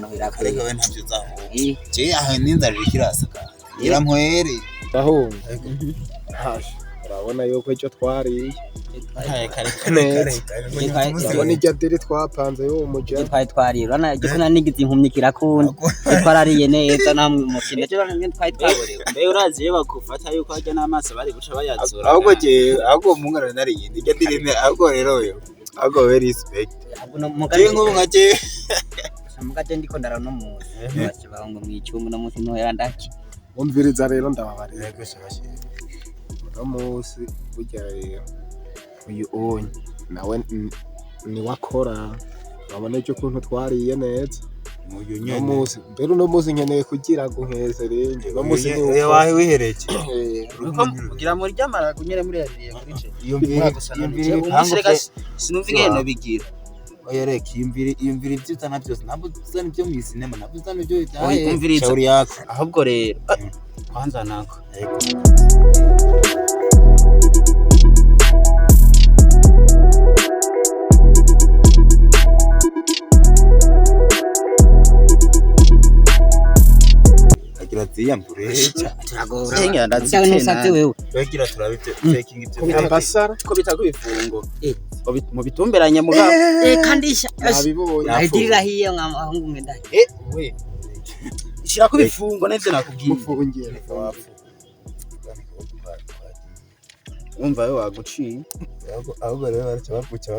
no ariko birakwiye we ntavyo uzaho je aho n'inzara irasaka iramwere bahunga hashi urabona yuko icyo twariye urabona ijya diri twapanze y'uwo mujya twari urana igikona nigize impumyi kirakunda twarariye neza namwe umukino cyo namwe twaburiwe mbe urazi iyo bakufata yuko hajya n'amaso bari guca bayazura ahubwo mungana nariye ijya diri ahubwo rero yo ahubwo we respect je nk'ubu nkaje mugaje ndiko ndara no mu bakibaho ngo mwicungu no munsi no yarandaki umviriza rero ndababarira uno munsi burya rero uyu onye nawe ni wakora urabona icyo kuntu twariye neza uno munsi mbere uno munsi nkeneye kugira ngo nkeze rero uno munsi ni wahe wihereke kugira muri ryamara kunyere muri yariye muri ce iyo mbere sinumva ingene bigira oyereka iyumvira ibyo utana byose ntabwo uzana ibyo mu sinema ntabwo uzana ibyo umviriza shauri yako ahubwo rero kwanza nako agira ziyambure turagora Kenya cyangwa nusabye wewe bagira turabite faking ibyo ambasara ko bitako bifungo mu bitumberanye mugabo kandisha nabibonye ayidirira hiyo nk'amahungu mwenda we ishira ko bifungo navyo nakubwiye mufungire umva we waguciye ahubwo rero baracabaguca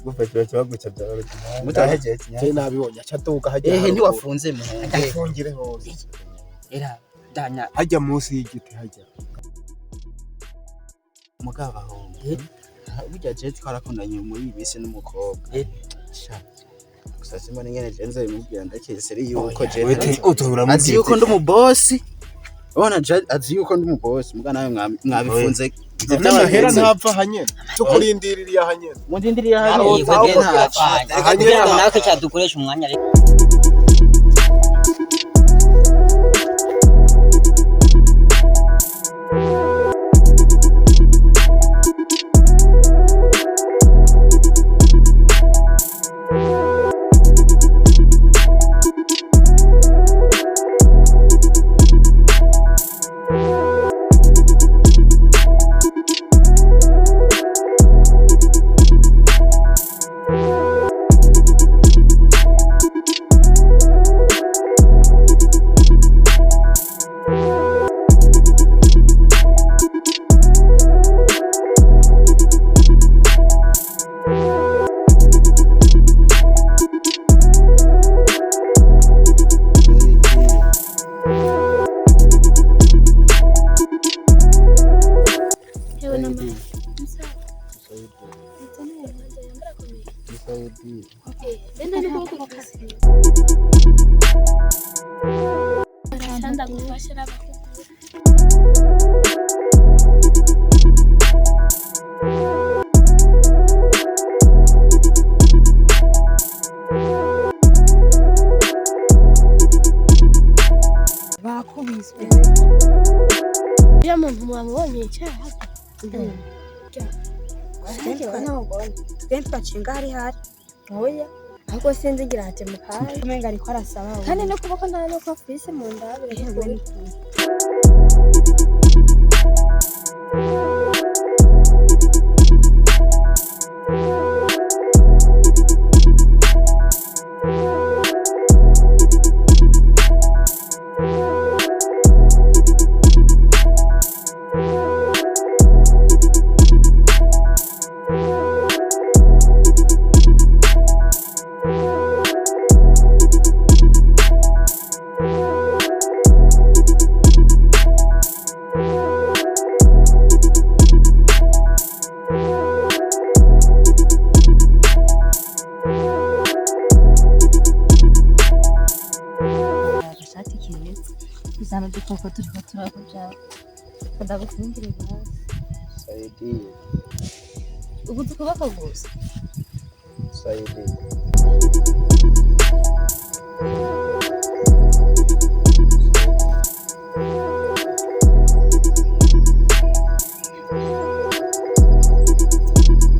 gufashira cyabaguca byaro mutaheje je nabibonye acaduka hajya ntiwafunze mu mufungire hose era danya hajya munsi y'igiti hajya mugabo aho burya je twarakundanye muri ibisi n'umukobwa gusa simba ngene jenze bimubwira ndakesere yuko je azi yuko ndi umubosi ubona je azi yuko ndi umubosi muga nawe mwabifunze n'amahera ntapfa hanyene tukurindiririye hanyene mundindiriye hanyene natwe cyadukoresha umwanya rero bakubiswe ya muntu mwabonye cyaha Twembi bacenga hari oya ahubwo sinzi gira ati mukaye umenga ariko arasaba kandi no kuboko nta no ko afise mu ndabe Sana dukoko turiko turakuja ndabufungire basi Saidi ubu tukubaka gusa Saidi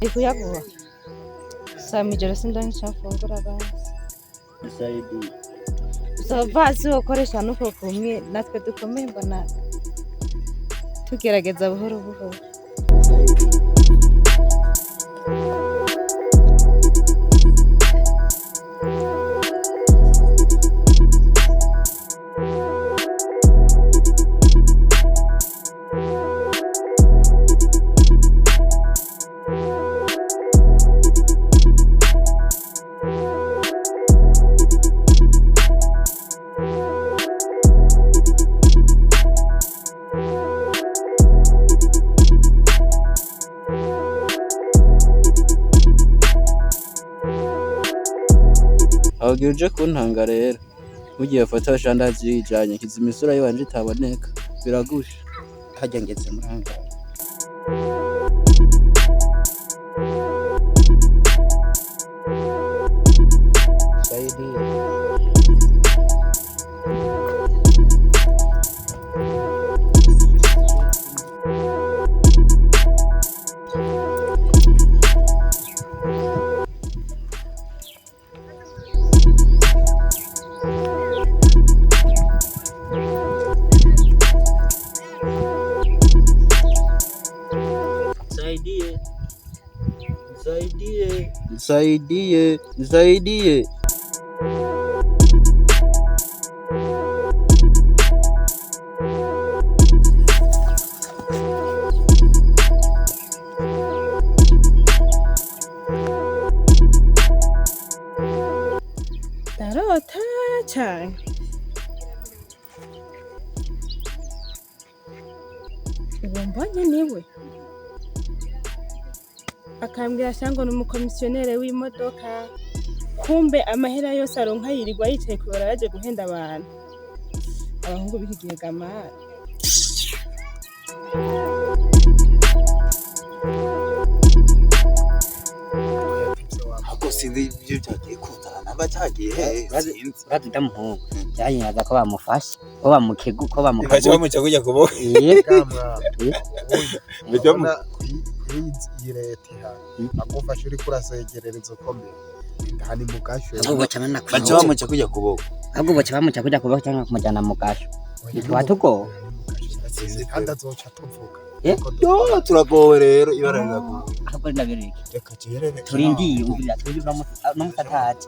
ikuyaguha saa mijoro sindani cyafungura basi Nisaidie. Sova si ukoresha nuko kumwe natwe dukomeye mbona tugerageza buhoro buhoro. Agiye uje kuntanga rero mugiye foto shandazi yijanye kizimisura yiwanje itaboneka biragusha hajya ngeze muranga Saidi Nisaidie. Ndarota cyane. Uwo mbonye niwe. Akambwira cyangwa n'umukomisiyonere w'imodoka kumbe amahera yose aronka yirirwa yicaye kubara yaje guhenda abantu abahungu bikigiye gamara Ako sinzi ibyo byagiye kuzana naba cyagiye Uratuta muhungu yaza ko bamufasha ko bamukegu ko bamukagu baje bamuca kujya kuboka Mbona iyi leta agufasha uri kurasegerereza ukomeye ndahani mugasho ahubwo cyamana baje bamuca kujya kuboka ahubwo baca bamuca kujya kuboka cyangwa kumujyana mu gasho twatugo kandi azoca tuvuga yo turagowe rero ibara riragowe ahubwo ndabireke reka cyerere turindiye umvira turi no mutataje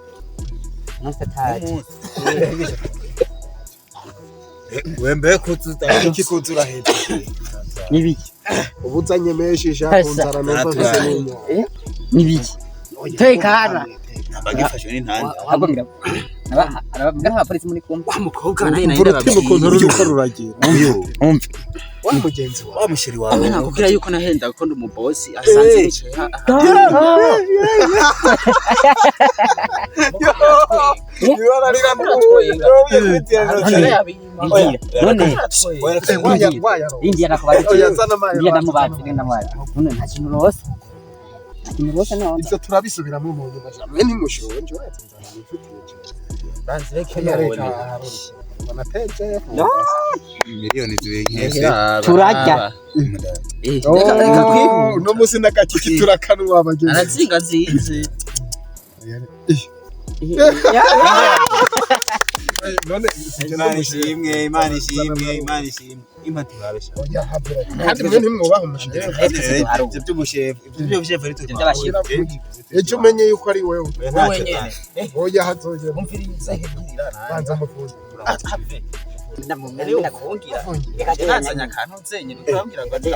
wembe kututa iki kuzura hejuru nibiki ubuzanye meshisha kunzara numva bisenenya nibiki tekana abagifashwe n'intanda ahubwo ngira arababwira abapolisi muri kumwe wa mukobwa naye urutima ukuntu ruriko ruragira umve wa mugenzi wa mushiri wawe Amena nakubwira yuko nahenda ko ndi umubosi asanze yicaye ibara rirambuye none waya India nakubari India namubazi none nta kintu rose none ivyo turabisubiramo mu nyuma jamwe ni mushonje watanzana nifitiye banzireke yareka banateje miliyoni zibiri turajya no musi nakakiki turakanwa abagenzi arazinga zinze none Imana ishimwe impa turabesha oya habura kandi mwe ntimwubaha umushinga ibyo by'ubushefu ari by'abashefu ejo umenye yuko ari wewe wenyene oya hazogera umviriza hegirira banza mufundi atave ndamumere ukungira reka nazanya akantu nzenye urambwira ngo ajye